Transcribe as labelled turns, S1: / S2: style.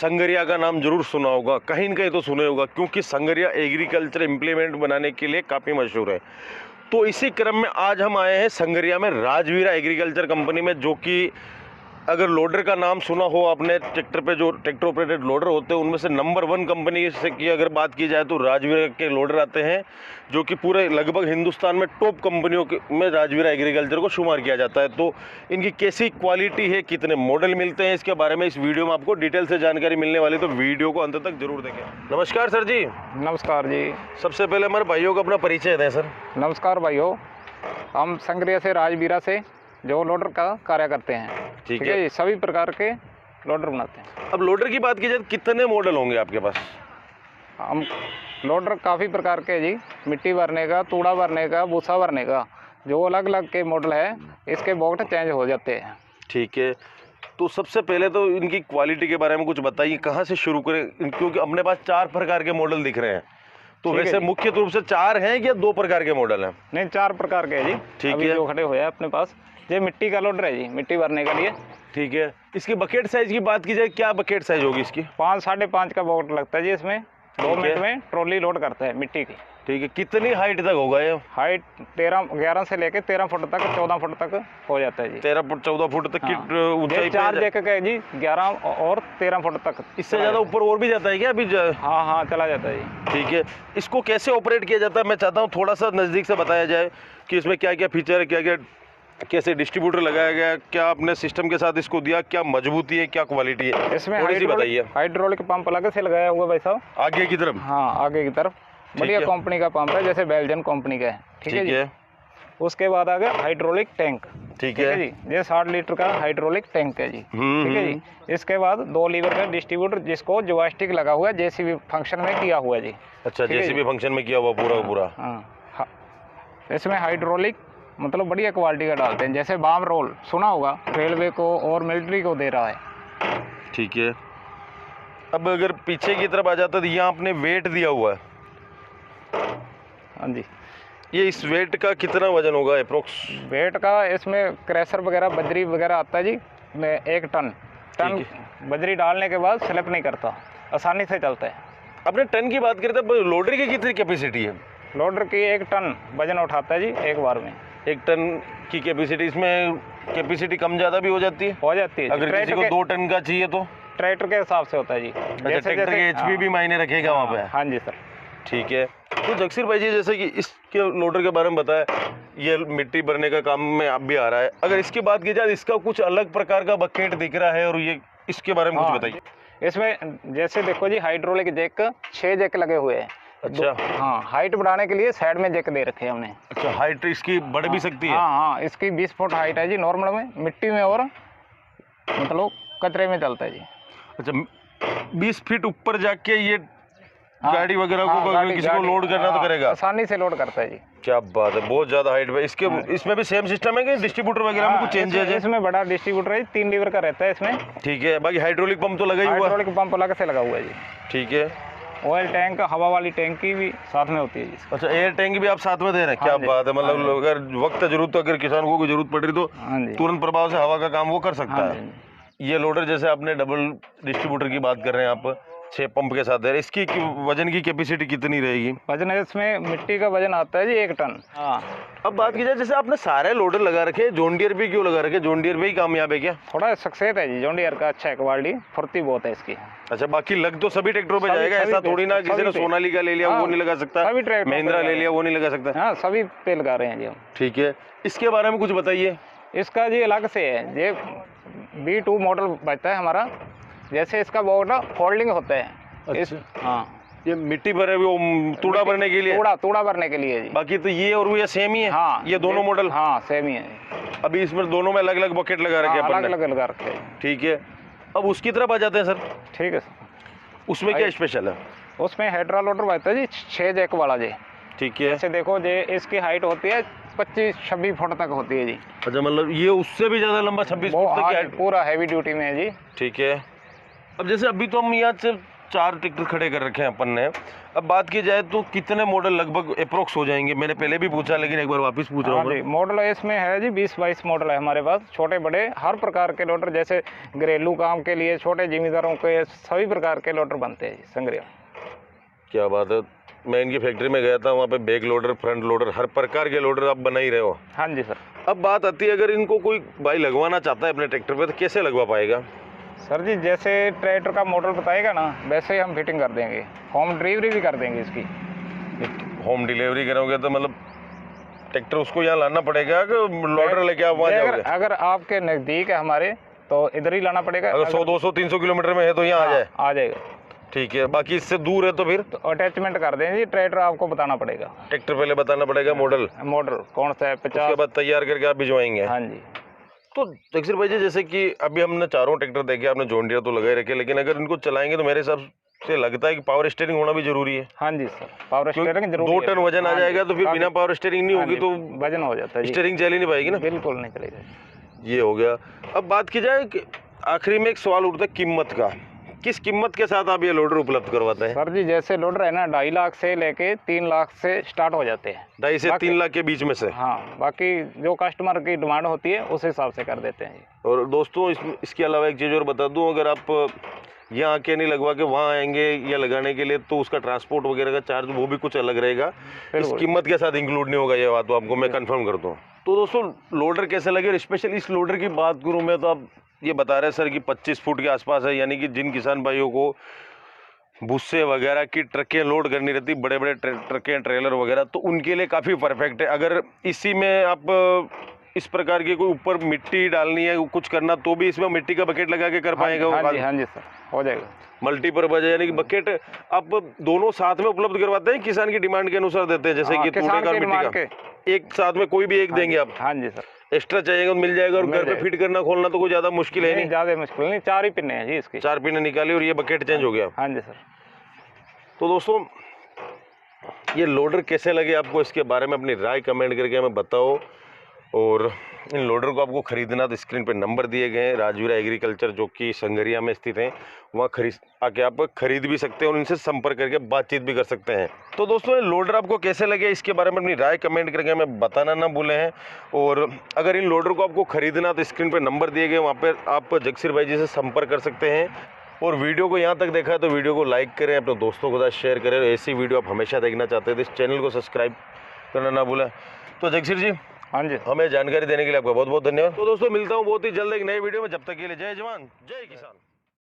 S1: संगरिया का नाम जरूर सुना होगा, कहीं न कहीं तो सुना होगा, क्योंकि संगरिया एग्रीकल्चर इम्प्लीमेंट बनाने के लिए काफ़ी मशहूर है। तो इसी क्रम में आज हम आए हैं संगरिया में राजवीरा एग्रीकल्चर कंपनी में, जो कि अगर लोडर का नाम सुना हो आपने, ट्रैक्टर पे जो ट्रैक्टर ऑपरेटेड लोडर होते हैं उनमें से नंबर 1 कंपनी से की अगर बात की जाए तो राजवीरा के लोडर आते हैं, जो कि पूरे लगभग हिंदुस्तान में टॉप कंपनियों में राजवीरा एग्रीकल्चर को शुमार किया जाता है। तो इनकी कैसी क्वालिटी है, कितने मॉडल मिलते हैं, इसके बारे में इस वीडियो में आपको डिटेल से जानकारी मिलने वाली, तो वीडियो को अंत तक जरूर देखें। नमस्कार सर जी।
S2: नमस्कार जी।
S1: सबसे पहले हमारे भाइयों को अपना परिचय दें सर।
S2: नमस्कार भाइयों, हम संगरिया से राजवीरा से जो लोडर का कार्य करते हैं।
S1: ठीक है
S2: जी, सभी प्रकार के लोडर बनाते हैं।
S1: अब लोडर की बात की जाए कितने मॉडल होंगे आपके पास?
S2: हम लोडर काफ़ी प्रकार के जी, मिट्टी भरने का, तूड़ा भरने का, भूसा भरने का, जो अलग अलग के मॉडल है, इसके बोल्ट चेंज हो जाते हैं।
S1: ठीक है, तो सबसे पहले तो इनकी क्वालिटी के बारे में कुछ बताइए, कहाँ से शुरू करें, क्योंकि अपने पास 4 प्रकार के मॉडल दिख रहे हैं। तो वैसे मुख्य रूप से 4 हैं या 2 प्रकार के मॉडल हैं?
S2: नहीं, 4 प्रकार के जी।
S1: ठीक है,
S2: जो खड़े हुए हैं अपने पास, ये मिट्टी का लोडर है जी, मिट्टी भरने के लिए।
S1: ठीक है, इसकी बकेट साइज की बात की जाए, क्या बकेट साइज होगी इसकी?
S2: 5 साढ़े 5 का बोल्ट लगता है जी इसमें। 2 मिनट में ट्रॉली लोड करता है मिट्टी की।
S1: ठीक है, कितनी हाइट तक होगा ये?
S2: हाइट 11 से लेके 13 फुट तक, 14 फुट तक हो जाता है जी।
S1: 13 फुट 14 फुट तक की ऊंचाई?
S2: 4 जैक का है जी, 11 और 13 फुट तक।
S1: इससे ज़्यादा ऊपर और भी जाता है क्या अभी?
S2: हाँ, चला जाता है जी।
S1: ठीक है, इसको कैसे ऑपरेट किया जाता है, मैं चाहता हूँ थोड़ा सा नज़दीक से बताया जाए कि इसमें क्या क्या फीचर है, क्या क्या कैसे डिस्ट्रीब्यूटर लगाया गया, क्या आपने सिस्टम के साथ इसको दिया, क्या मजबूती है, क्या क्वालिटी है,
S2: इसमें
S1: थोड़ी सी बताइए।
S2: हाइड्रोलिक पंप अलग से लगाया हुआ भाई साहब,
S1: आगे की तरफ?
S2: हाँ, आगे की तरफ। बढ़िया कंपनी का पंप है, जैसे बेल्जियन कंपनी का है। ठीक है जी। उसके बाद आ गया हाइड्रोलिक टैंक।
S1: ठीक है
S2: जी, ये 60 लीटर का हाइड्रोलिक टैंक है जी। ठीक है जी। इसके बाद 2 लीवर का डिस्ट्रीब्यूटर, जिसको जॉयस्टिक लगा हुआ है, जेसीबी फंक्शन में किया हुआ है जी।
S1: अच्छा, जेसीबी फंक्शन में किया हुआ पूरा?
S2: हाँ। इसमें हाइड्रोलिक मतलब बढ़िया क्वालिटी का डालते हैं, जैसे बाम रोल सुना होगा, रेलवे को और मिलिट्री को दे रहा है।
S1: ठीक है, अब अगर पीछे की तरफ आ जाता है तो यहाँ आपने वेट दिया हुआ है।
S2: हाँ जी।
S1: ये इस वेट का कितना वजन होगा अप्रोक्स?
S2: वेट का इसमें क्रैशर वगैरह, बजरी वगैरह आता है जी, में 1 टन बजरी डालने के बाद स्लिप नहीं करता, आसानी से चलता है।
S1: अपने टन की बात करते हैं, लोडर की कितनी कैपेसिटी है?
S2: लोडर की 1 टन वजन उठाता है जी एक बार में।
S1: 1 टन की कैपेसिटी, इसमें कैपेसिटी कम ज़्यादा भी हो जाती है?
S2: हो जाती है।
S1: अगर किसी को 2 टन का चाहिए तो?
S2: ट्रैक्टर के हिसाब से होता है जी।
S1: अच्छा, ट्रैक्टर के एचपी भी मायने रखेगा वहाँ पे?
S2: हाँ जी सर।
S1: ठीक है, तो जगसीर भाई जी, जैसे कि इसके लोडर के बारे में बताया, ये मिट्टी भरने का काम में आप भी आ रहा है, अगर इसकी बात की जाए, इसका कुछ अलग प्रकार का बकेट दिख रहा है, और ये इसके बारे में कुछ बताइए।
S2: इसमें जैसे देखो जी, हाइड्रोलिक जैक 6 जैक लगे हुए हैं।
S1: अच्छा।
S2: हाँ, हाइट बढ़ाने के लिए साइड में जैक दे रखे हैं हमने।
S1: अच्छा, हाइट इसकी बढ़ भी सकती है?
S2: हाँ, इसकी 20 फुट हाइट है जी नॉर्मल में, मिट्टी में और मतलब कचरे में चलता है जी।
S1: अच्छा, 20 फीट ऊपर जाके ये गाड़ी वगैरह को किसी को लोड करना तो करेगा?
S2: आसानी से लोड करता है जी।
S1: क्या बात है, बहुत ज्यादा हाइट है इसके। इसमें भी सेम सिस्टम है कि डिस्ट्रीब्यूटर वगैरह में कुछ चेंजेस है?
S2: इसमें बड़ा डिस्ट्रीब्यूटर है, 3 लीवर का रहता है इसमें।
S1: ठीक है, बाकी हाइड्रोलिक पंप तो लगा ही हुआ है?
S2: हाइड्रोलिक पंप अलग से लगा हुआ है जी।
S1: ठीक है,
S2: ऑयल टैंक, हवा वाली टैंक की भी साथ में होती है जी।
S1: अच्छा, एयर टैंक भी आप साथ में दे रहे हैं? क्या बात है, मतलब अगर वक्त जरूरत, अगर किसान को कोई जरूरत पड़ रही तो तुरंत प्रभाव से हवा का काम वो कर सकता है। ये लोडर जैसे आपने डबल डिस्ट्रीब्यूटर की बात कर रहे हैं आप, 6 पंप के साथ है, इसकी वजन की कैपेसिटी कितनी रहेगी?
S2: वजन इसमें मिट्टी का वजन आता है जी 1 टन। हाँ।
S1: अब बात की जाए, जैसे आपने सारे लोडर लगा रखे, जॉन डियर भी क्यों लगा रखे? जॉन डियर भी कामयाब है क्या?
S2: थोड़ा सक्सेस है जी, जॉन डियर का अच्छा है, क्वालिटी फुर्ती बहुत है इसकी।
S1: अच्छा, बाकी लग तो सभी ट्रैक्टरों पे जाएगा, ऐसा थोड़ी ना किसी ने सोनालिका ले लिया वो नहीं लगा सकता, महिंद्रा ले लिया वो नहीं लगा सकता?
S2: हाँ, सभी पे लगा रहे हैं जी हम।
S1: ठीक है, इसके बारे में कुछ बताइए।
S2: इसका जी अलग से है, ये B2 मॉडल बचता है हमारा, जैसे इसका बोर्ड फोल्डिंग होता है।
S1: अच्छा।
S2: हाँ,
S1: ये मिट्टी भरे वो तूड़ा भरने के लिए? तूड़ा भरने के लिए जी। बाकी तो ये और वो ये सेम ही है?
S2: हाँ,
S1: ये दोनों मॉडल?
S2: हाँ, सेम ही है।
S1: अभी इसमें दोनों में अलग अलग बकेट लगा रखे हैं?
S2: अलग अलग लगा रखे हैं।
S1: ठीक है, अब उसकी तरफ आ जाते हैं सर।
S2: ठीक है सर।
S1: उसमें क्या स्पेशल है?
S2: उसमें हेड्रा लोडर बचता है जी, 6 जैक वाला जी।
S1: ठीक है,
S2: जैसे देखो जी, इसकी हाइट होती है 25-26 फुट तक होती है जी।
S1: अच्छा, मतलब ये उससे भी ज्यादा लंबा 26 फुट तक की हाइट?
S2: पूरा हैवी ड्यूटी में है जी।
S1: ठीक है, अब जैसे अभी तो हम यहाँ से 4 ट्रैक्टर खड़े कर रखे हैं अपन ने। अब बात की जाए तो कितने मॉडल लगभग अप्रोक्स हो जाएंगे? मैंने पहले भी पूछा लेकिन एक बार वापस पूछ रहा
S2: हाँ
S1: हूँ
S2: जी, मॉडल इसमें है जी 20-22 मॉडल है हमारे पास, छोटे बड़े हर प्रकार के लोडर, जैसे घरेलू काम के लिए, छोटे जिम्मेदारों के, सभी प्रकार के लोडर बनते हैं जी संग्रिया।
S1: क्या बात है। मैं इनकी फैक्ट्री में गया था, वहाँ पे बैक लोडर, फ्रंट लोडर, हर प्रकार के लोडर आप बना ही रहे हो।
S2: हाँ जी सर।
S1: अब बात आती है अगर इनको कोई भाई लगवाना चाहता है अपने ट्रैक्टर पे तो कैसे लगवा पाएगा?
S2: सर जी जैसे ट्रैक्टर का मॉडल बताएगा ना वैसे ही हम फिटिंग कर देंगे, होम डिलीवरी भी कर देंगे इसकी।
S1: होम डिलीवरी करोगे तो मतलब ट्रैक्टर उसको यहाँ लाना पड़ेगा कि लोडर लेके आप वहाँ जाओगे?
S2: अगर आपके नज़दीक है हमारे तो इधर ही लाना पड़ेगा।
S1: अगर 100, 200, 300 किलोमीटर में है तो यहाँ आ जाए?
S2: आ जाएगा।
S1: ठीक है, बाकी इससे दूर है तो फिर
S2: तो अटैचमेंट कर देंगे जी, ट्रैक्टर आपको बताना पड़ेगा।
S1: ट्रैक्टर पहले बताना पड़ेगा मॉडल
S2: कौन सा है, 50।
S1: उसके बाद तैयार करके आप भिजवाएंगे?
S2: हाँ जी।
S1: तो जगसीर भाई जी, जैसे कि अभी हमने चारों ट्रैक्टर देखे, आपने जॉन डियर तो लगाए रखे, लेकिन अगर इनको चलाएंगे तो मेरे हिसाब से लगता है कि पावर स्टीयरिंग होना भी जरूरी है।
S2: हाँ जी सर, पावर स्टीयरिंग जरूरी
S1: 2
S2: है।
S1: टन वजन आ जाएगा तो फिर बिना पावर स्टीयरिंग नहीं होगी तो
S2: वजन हो जाता है जी,
S1: स्टीयरिंग चल ही नहीं पाएगी ना।
S2: बिल्कुल नहीं चलेगा।
S1: ये हो गया। अब बात की जाए कि आखिरी में एक सवाल उठता है कीमत का, किस कीमत के साथ आप ये लोडर उपलब्ध करवाते हैं?
S2: सर जी जैसे लोडर है ना 2.5 लाख से लेके 3 लाख से स्टार्ट हो जाते हैं।
S1: 2.5 से 3 लाख के बीच में से?
S2: हाँ, बाकी जो कस्टमर की डिमांड होती है उस हिसाब से कर देते हैं जी।
S1: और दोस्तों इसके अलावा एक चीज़ और बता दूं, अगर आप यहाँ आके नहीं लगवा के वहाँ आएंगे या लगाने के लिए तो उसका ट्रांसपोर्ट वगैरह का चार्ज वो भी कुछ अलग रहेगा, इस कीमत के साथ इंक्लूड नहीं होगा। ये बात तो आपको मैं कंफर्म कर दूँ। तो दोस्तों लोडर कैसे लगे, और स्पेशल इस लोडर की बात करूँ मैं तो आप ये बता रहे हैं सर कि 25 फुट के आसपास है, यानी कि जिन किसान भाइयों को भुस्से वगैरह की ट्रकें लोड करनी रहती, बड़े बड़े ट्रकें, ट्रेलर वगैरह, तो उनके लिए काफ़ी परफेक्ट है। अगर इसी में आप इस प्रकार की कोई ऊपर मिट्टी डालनी है, कुछ करना, तो भी इसमें मिट्टी का बकेट लगा के कर पाएगा?
S2: हाँ जी सर, हो जाएगा।
S1: मल्टीपर्पज है, यानी कि बकेट आप दोनों साथ में उपलब्ध करवाते हैं, किसान की डिमांड के अनुसार देते हैं? जैसे कि तूड़े का और मिट्टी का एक साथ में कोई भी एक देंगे आप?
S2: हाँ जी सर।
S1: एक्स्ट्रा चाहिएगा तो मिल जाएगा। और घर पे फिट करना खोलना तो कोई ज़्यादा मुश्किल है नहीं?
S2: ज़्यादा मुश्किल नहीं, 4 ही पिने हैं जी इसके।
S1: 4 पिने निकाली और ये बकेट चेंज हो गया?
S2: हाँ जी सर।
S1: तो दोस्तों ये लोडर कैसे लगे आपको, इसके बारे में अपनी राय कमेंट करके हमें बताओ। और इन लोडर को आपको खरीदना तो स्क्रीन पर नंबर दिए गए हैं, राजवीरा एग्रीकल्चर जो कि संगरिया में स्थित हैं, वहाँ आके आप खरीद भी सकते हैं और इनसे संपर्क करके बातचीत भी कर सकते हैं। तो दोस्तों ये लोडर आपको कैसे लगे इसके बारे में अपनी राय कमेंट करके हमें बताना ना भूलें हैं। और अगर इन लोडर को आपको खरीदना तो स्क्रीन पर नंबर दिए गए, वहाँ पर आप जगसीर भाई जी से संपर्क कर सकते हैं। और वीडियो को यहाँ तक देखा है तो वीडियो को लाइक करें, अपने दोस्तों के साथ शेयर करें। ऐसी वीडियो आप हमेशा देखना चाहते हैं तो इस चैनल को सब्सक्राइब करना ना भूलें। तो जगसीर जी,
S2: हाँ जी,
S1: हमें जानकारी देने के लिए आपका बहुत बहुत धन्यवाद। तो दोस्तों मिलता हूँ बहुत ही जल्द एक नए वीडियो में, जब तक के लिए जय जवान जय किसान।